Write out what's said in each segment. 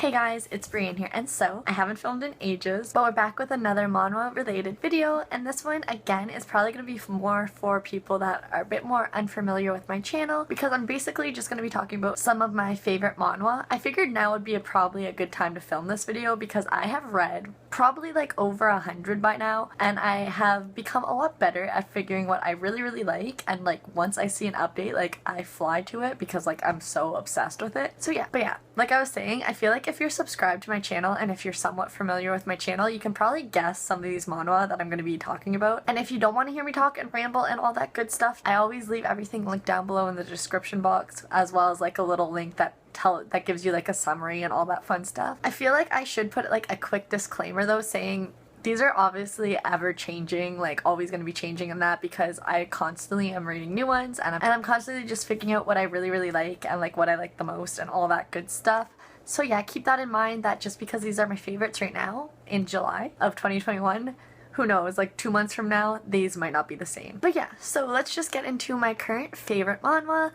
Hey guys, it's Brienne here, and so I haven't filmed in ages, but we're back with another manhwa related video, and this one again is probably going to be more for people that are a bit more unfamiliar with my channel, because I'm basically just going to be talking about some of my favorite manhwa. I figured now would be probably a good time to film this video because I have read probably like over 100 by now, and I have become a lot better at figuring what I really like, and like once I see an update, like I fly to it because like I'm so obsessed with it. So yeah, but yeah, like I was saying, I feel like if you're subscribed to my channel and if you're somewhat familiar with my channel, you can probably guess some of these manhwa that I'm going to be talking about. And if you don't want to hear me talk and ramble and all that good stuff, I always leave everything linked down below in the description box, as well as like a little link that gives you like a summary and all that fun stuff. I feel like I should put like a quick disclaimer though, saying these are obviously ever changing, like always going to be changing in that, because I constantly am reading new ones and I'm constantly just figuring out what I really like and like what I like the most and all that good stuff. So yeah, keep that in mind, that just because these are my favorites right now in July of 2021, who knows, like 2 months from now, these might not be the same. But yeah, so let's just get into my current favorite manhwa.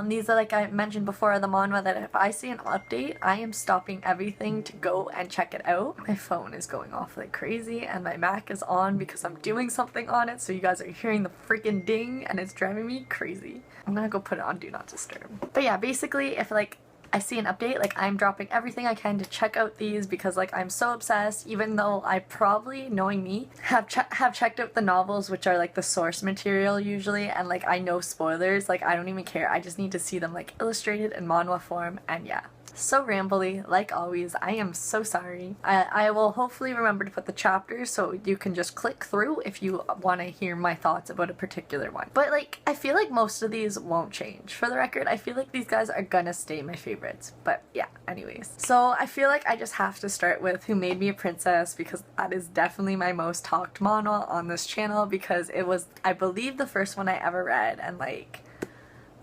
These are, like I mentioned before, the manhwa that if I see an update, I am stopping everything to go and check it out. My phone is going off like crazy and my Mac is on because I'm doing something on it, so you guys are hearing the freaking ding and it's driving me crazy. I'm gonna go put it on Do Not Disturb. But yeah, basically if like I see an update, like I'm dropping everything I can to check out these because like I'm so obsessed, even though I probably, knowing me, have checked out the novels, which are like the source material usually, and like I know spoilers, like I don't even care, I just need to see them like illustrated in manhwa form. And yeah, so rambly like always, I am so sorry. I will hopefully remember to put the chapters so you can just click through if you want to hear my thoughts about a particular one. But like I feel like most of these won't change. For the record, I feel like these guys are gonna stay my favorites. But yeah, anyways, so I feel like I just have to start with Who Made Me a Princess, because that is definitely my most talked manhwa on this channel, because it was, I believe, the first one I ever read, and like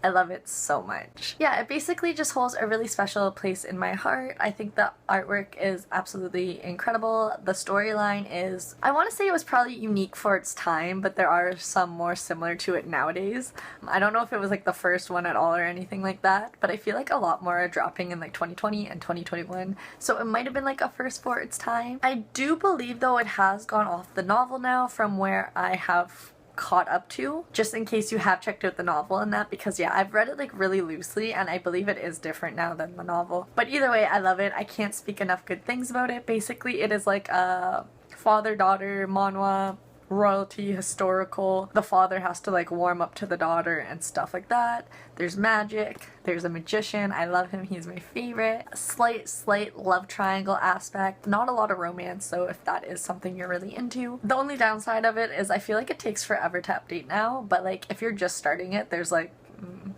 I love it so much. Yeah, it basically just holds a really special place in my heart. I think the artwork is absolutely incredible. The storyline is, I want to say it was probably unique for its time, but there are some more similar to it nowadays. I don't know if it was like the first one at all or anything like that, but I feel like a lot more are dropping in like 2020 and 2021, so it might have been like a first for its time. I do believe though it has gone off the novel now from where I have caught up to, just in case you have checked out the novel and that, because yeah, I've read it like really loosely and I believe it is different now than the novel. But either way, I love it. I can't speak enough good things about it. Basically, it is like a father-daughter manhwa, royalty, historical. The father has to like warm up to the daughter and stuff like that. There's magic, there's a magician, I love him, he's my favorite. A slight love triangle aspect, not a lot of romance, so if that is something you're really into. The only downside of it is I feel like it takes forever to update now, but like if you're just starting it, there's like,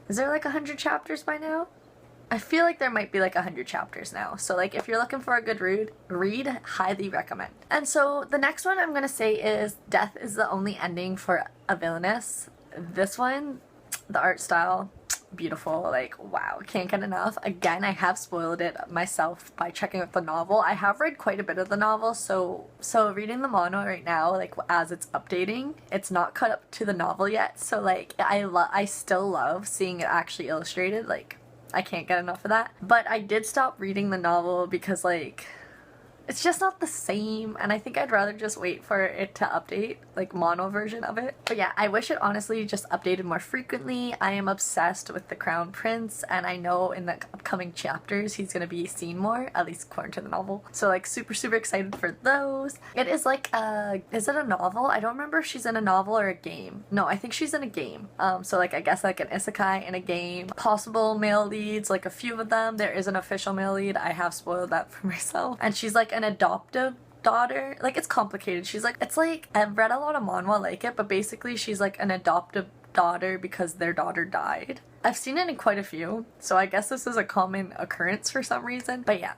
is there like 100 chapters by now? I feel like there might be like 100 chapters now, so like if you're looking for a good read, highly recommend. And so the next one I'm gonna say is Death is the Only Ending for a Villainess. This one, the art style, beautiful, like wow, can't get enough. Again, I have spoiled it myself by checking out the novel. I have read quite a bit of the novel, so reading the manhwa right now, like as it's updating, it's not caught up to the novel yet, so like I still love seeing it actually illustrated. Like I can't get enough of that. But I did stop reading the novel because like it's just not the same, and I think I'd rather just wait for it to update, like mono version of it. But yeah, I wish it honestly just updated more frequently. I am obsessed with the Crown Prince, and I know in the upcoming chapters he's gonna be seen more, at least according to the novel. So like super excited for those. It is like is it a novel? I don't remember if she's in a novel or a game. No, I think she's in a game. So like I guess like an isekai in a game. Possible male leads, like a few of them. There is an official male lead. I have spoiled that for myself. And she's like an adoptive daughter. Like it's complicated. She's like, it's like, I've read a lot of manhwa like it, but basically she's like an adoptive daughter because their daughter died. I've seen it in quite a few, so I guess this is a common occurrence for some reason. But yeah,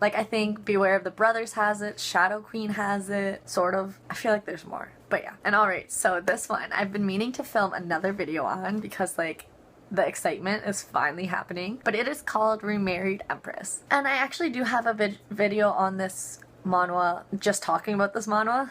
like I think Beware of the Brothers has it, Shadow Queen has it, sort of. I feel like there's more, but yeah. And alright, so this one I've been meaning to film another video on because like the excitement is finally happening, but it is called Remarried Empress. And I actually do have a video on this manhwa just talking about this manhwa.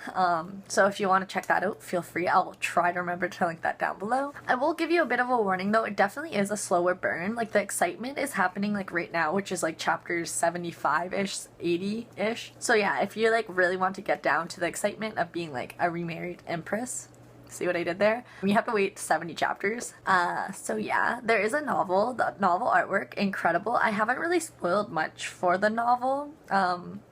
So if you want to check that out, feel free. I'll try to remember to link that down below. I will give you a bit of a warning though, it definitely is a slower burn. Like the excitement is happening like right now, which is like chapters 75-ish, 80-ish. So yeah, if you like really want to get down to the excitement of being like a remarried empress, see what I did there? You have to wait 70 chapters. So yeah, there is a novel. The novel artwork, incredible. I haven't really spoiled much for the novel.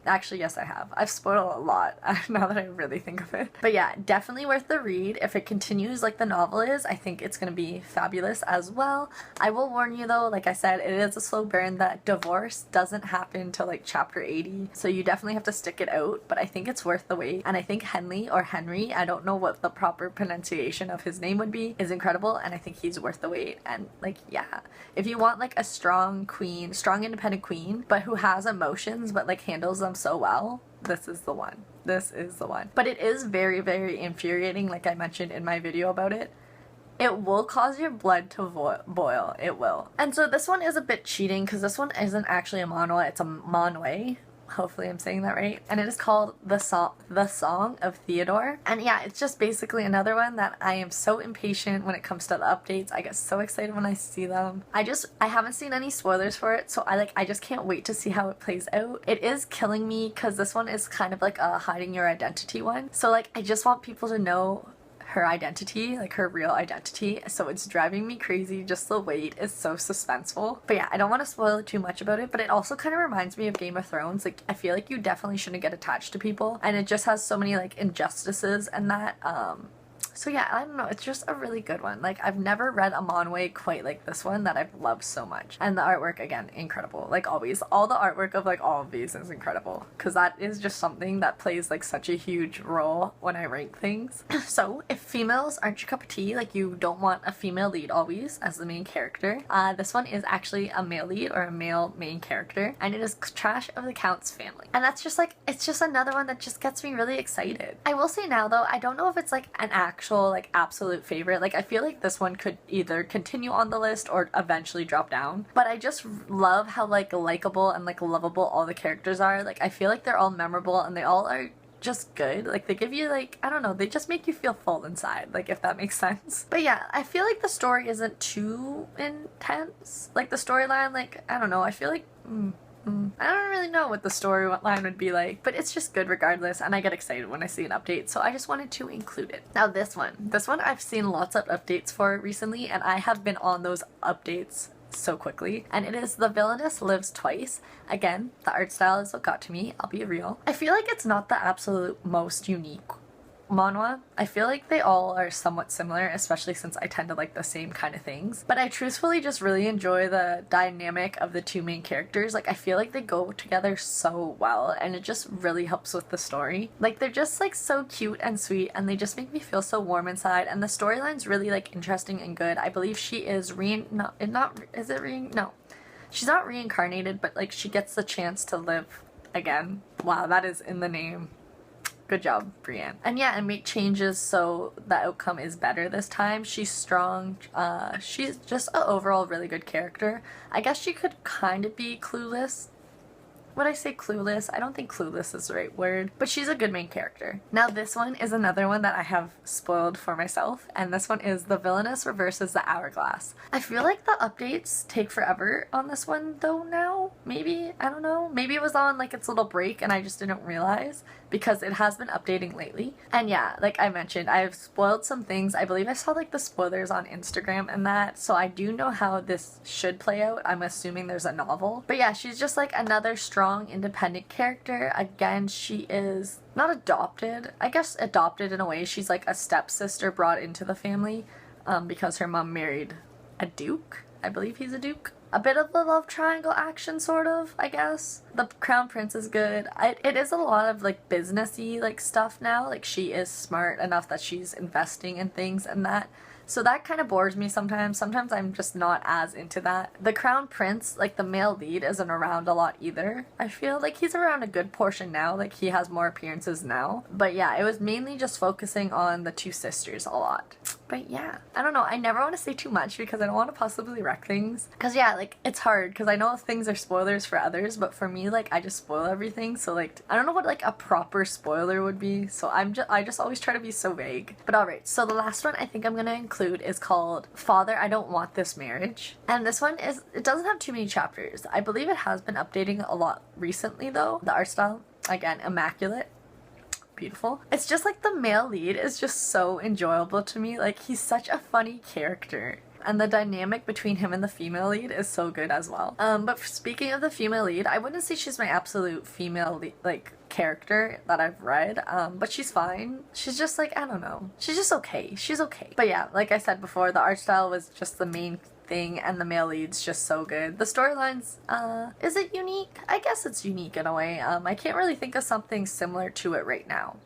Actually, yes, I have. I've spoiled a lot now that I really think of it. But yeah, definitely worth the read. If it continues like the novel is, I think it's gonna be fabulous as well. I will warn you though, like I said, it is a slow burn. That divorce doesn't happen till like chapter 80, so you definitely have to stick it out, but I think it's worth the wait. And I think Henley, or Henry, I don't know what the proper pronunciation of his name would be, is incredible, and I think he's worth the wait. And like, yeah, if you want like a strong queen, strong independent queen, but who has emotions but like handles them so well, this is the one. This is the one. But it is very, very infuriating, like I mentioned in my video about it. It will cause your blood to boil. It will. And so this one is a bit cheating because this one isn't actually a manhwa, it's a manhwa. Hopefully I'm saying that right. And it is called The Song of Theodor. And yeah, it's just basically another one that I am so impatient when it comes to the updates. I get so excited when I see them. I haven't seen any spoilers for it, so I just can't wait to see how it plays out. It is killing me because this one is kind of like a hiding your identity one. So like, I just want people to know her identity, like her real identity, so it's driving me crazy. Just the wait is so suspenseful. But yeah, I don't want to spoil too much about it, but it also kind of reminds me of Game of Thrones. Like, I feel like you definitely shouldn't get attached to people, and it just has so many like injustices and that. So yeah, I don't know, it's just a really good one. Like, I've never read a manhwa quite like this one that I've loved so much. And the artwork, again, incredible. Like always, all the artwork of like all of these is incredible, because that is just something that plays like such a huge role when I rank things. So if females aren't your cup of tea, like you don't want a female lead always as the main character, this one is actually a male lead or a male main character, and it is Trash of the Count's Family. And that's just like, it's just another one that just gets me really excited. I will say now though, I don't know if it's like an actual like absolute favorite. Like, I feel like this one could either continue on the list or eventually drop down, but I just love how like likable and like lovable all the characters are. Like, I feel like they're all memorable and they all are just good. Like, they give you like, I don't know, they just make you feel full inside, like, if that makes sense. But yeah, I feel like the story isn't too intense. Like the storyline, like, I don't know, I feel like I don't really know what the storyline would be like, but it's just good regardless, and I get excited when I see an update, so I just wanted to include it. Now this one I've seen lots of updates for recently, and I have been on those updates so quickly, and it is The Villainess Lives Twice. Again, the art style is what got to me, I'll be real. I feel like it's not the absolute most unique manhwa. I feel like they all are somewhat similar, especially since I tend to like the same kind of things. But I truthfully just really enjoy the dynamic of the two main characters. Like, I feel like they go together so well, and it just really helps with the story. Like, they're just like so cute and sweet, and they just make me feel so warm inside, and the storyline's really like interesting and good. I believe she is she's not reincarnated, but like she gets the chance to live again. Wow, that is in the name. Good job, Brienne. And yeah, and make changes so the outcome is better this time. She's strong. She's just an overall really good character. I guess she could kind of be clueless. Would I say clueless? I don't think clueless is the right word, but she's a good main character. Now this one is another one that I have spoiled for myself, and this one is The Villainess Reverses the Hourglass. I feel like the updates take forever on this one though now, maybe? I don't know. Maybe it was on like its little break and I just didn't realize, because it has been updating lately. And yeah, like I mentioned, I've spoiled some things. I believe I saw like the spoilers on Instagram and that, so I do know how this should play out. I'm assuming there's a novel. But yeah, she's just like another strong independent character. Again, she is not adopted. I guess adopted in a way. She's like a stepsister brought into the family because her mom married a duke. I believe he's a duke. A bit of the love triangle action, sort of, I guess. The crown prince is good. It is a lot of like businessy like stuff now. Like, she is smart enough that she's investing in things and that. So that kind of bores me sometimes. Sometimes I'm just not as into that. The crown prince, like the male lead, isn't around a lot either. I feel like he's around a good portion now. Like, he has more appearances now. But yeah, it was mainly just focusing on the two sisters a lot. But yeah, I don't know, I never want to say too much because I don't want to possibly wreck things. Because yeah, like, it's hard because I know things are spoilers for others, but for me, like, I just spoil everything. So like, I don't know what like a proper spoiler would be, so I just always try to be so vague. But alright, so the last one I think I'm gonna include is called Father, I Don't Want This Marriage. And this one it doesn't have too many chapters. I believe it has been updating a lot recently though. The art style, again, immaculate. Beautiful. It's just like the male lead is just so enjoyable to me. Like, he's such a funny character. And the dynamic between him and the female lead is so good as well. But speaking of the female lead, I wouldn't say she's my absolute female like character that I've read, but she's fine. She's just like, I don't know, she's just okay. She's okay. But yeah, like I said before, the art style was just the main thing, and the male lead's just so good. The storylines, is it unique? I guess it's unique in a way. I can't really think of something similar to it right now.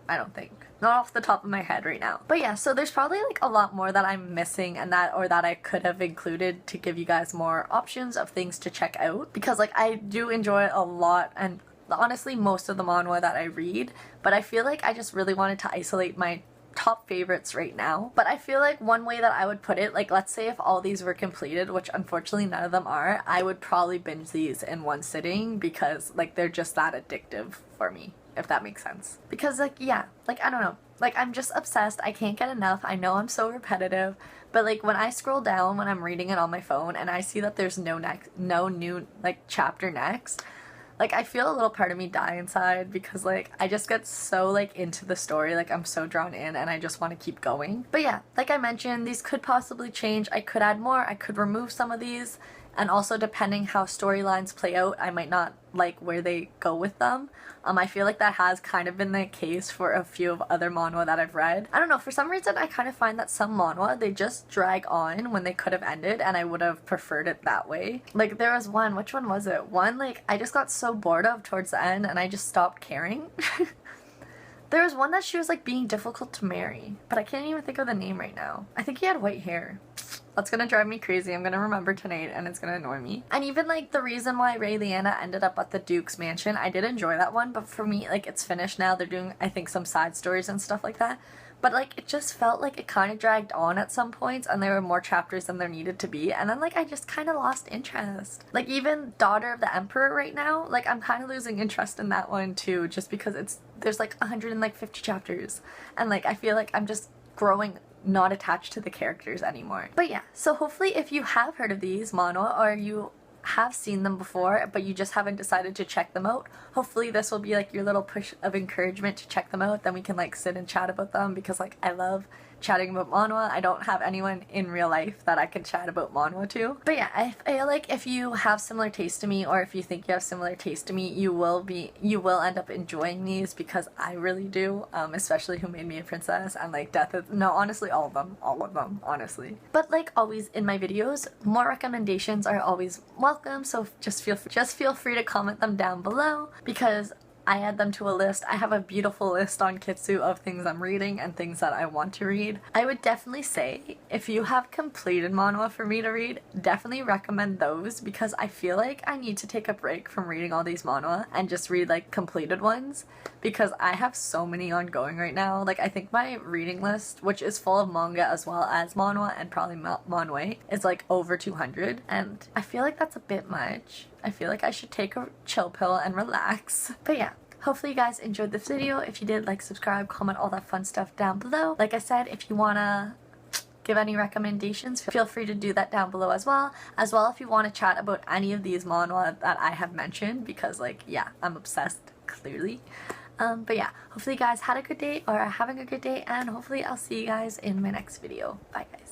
I don't think. Not off the top of my head right now. But yeah, so there's probably like a lot more that I'm missing and that I could have included to give you guys more options of things to check out, because like I do enjoy it a lot, and honestly most of the manhwa that I read, but I feel like I just really wanted to isolate my top favorites right now. But I feel like one way that I would put it, like let's say if all these were completed, which unfortunately none of them are, I would probably binge these in one sitting because like they're just that addictive for me, if that makes sense. Because like, yeah, like I don't know, like I'm just obsessed. I can't get enough. I know I'm so repetitive, but like when I scroll down when I'm reading it on my phone and I see that there's no new like chapter next, like I feel a little part of me die inside, because like I just get so like into the story, like I'm so drawn in and I just want to keep going. But yeah, like I mentioned, these could possibly change. I could add more, I could remove some of these, and also depending how storylines play out, I might not like where they go with them. I feel like that has kind of been the case for a few of other manhwa that I've read. I don't know, for some reason I kind of find that some manhwa, they just drag on when they could have ended, and I would have preferred it that way. Like there was one, which one was it? One like I just got so bored of towards the end and I just stopped caring. There was one that she was like being difficult to marry, but I can't even think of the name right now. I think he had white hair. That's gonna drive me crazy. I'm gonna remember tonight and it's gonna annoy me. And even like the reason why Ray Leanna ended up at the Duke's mansion, I did enjoy that one, but for me, like it's finished now. They're doing, I think, some side stories and stuff like that. But like it just felt like it kind of dragged on at some points, and there were more chapters than there needed to be, and then like I just kind of lost interest. Like even Daughter of the Emperor right now, like I'm kind of losing interest in that one too, just because there's like 150 chapters, and like I feel like I'm just growing not attached to the characters anymore. But yeah, so hopefully if you have heard of these manhwa, or you have seen them before but you just haven't decided to check them out, hopefully this will be like your little push of encouragement to check them out. Then we can like sit and chat about them, because like I love chatting about manhwa. I don't have anyone in real life that I can chat about manhwa to. But yeah, I feel like if you have similar taste to me, or if you think you have similar taste to me, you will end up enjoying these, because I really do, especially Who Made Me a Princess and like honestly all of them, honestly. But like always in my videos, more recommendations are always welcome, so just feel free to comment them down below, because I add them to a list. I have a beautiful list on Kitsu of things I'm reading and things that I want to read. I would definitely say if you have completed manhwa for me to read, definitely recommend those, because I feel like I need to take a break from reading all these manhwa and just read like completed ones, because I have so many ongoing right now. Like I think my reading list, which is full of manga as well as manhwa and probably manhwa, is like over 200, and I feel like that's a bit much. I feel like I should take a chill pill and relax. But yeah, hopefully you guys enjoyed this video. If you did, like, subscribe, comment, all that fun stuff down below. Like I said, if you wanna give any recommendations, feel free to do that down below as well. If you want to chat about any of these manhwa that I have mentioned, because like, yeah, I'm obsessed, clearly. But yeah, hopefully you guys had a good day or are having a good day, and hopefully I'll see you guys in my next video. Bye guys.